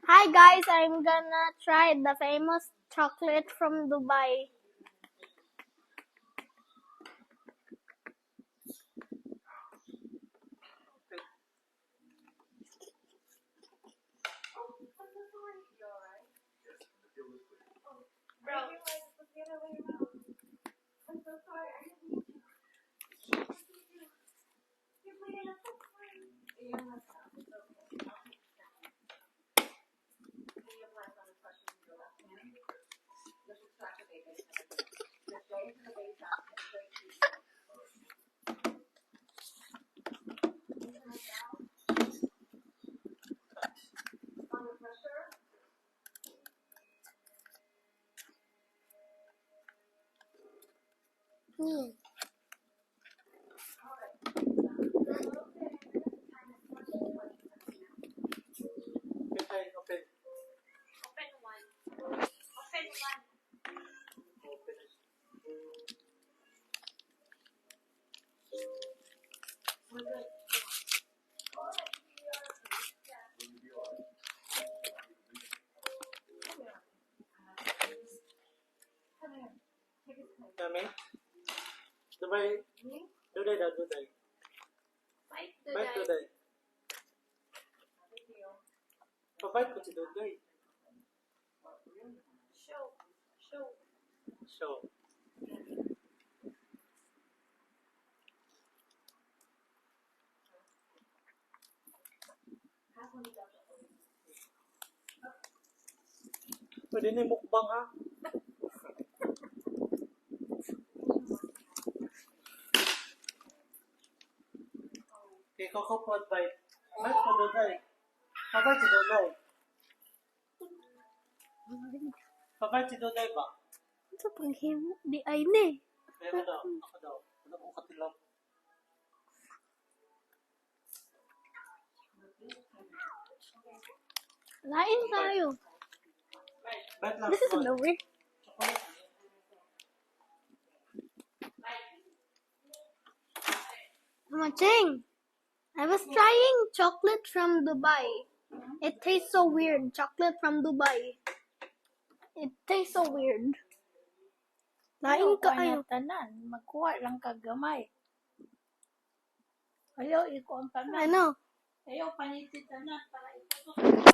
Hi guys, I'm gonna try the famous chocolate from Dubai. Kami? Dubai. Duday daw, Duday. Bite Duday. Pabite ko si Duday. Show. Pwede na yung mukbang ha? Ikaw ko po bite. Bite ko Duday. Pabite si Duday. Pabite si Duday ba? Ito paghimo, di ay ne. Ako daw. Wala kong katilang. Lain tayo. Bite lang. This is the way. Macheng, I was trying chocolate from Dubai. It tastes so weird. Chocolate from Dubai. It tastes so weird. Lain ka ayo. Tanan, magkuha lang ka gamay. Ayaw, iko ang I tanan. know. Ayaw, panitin tanan para ipasok.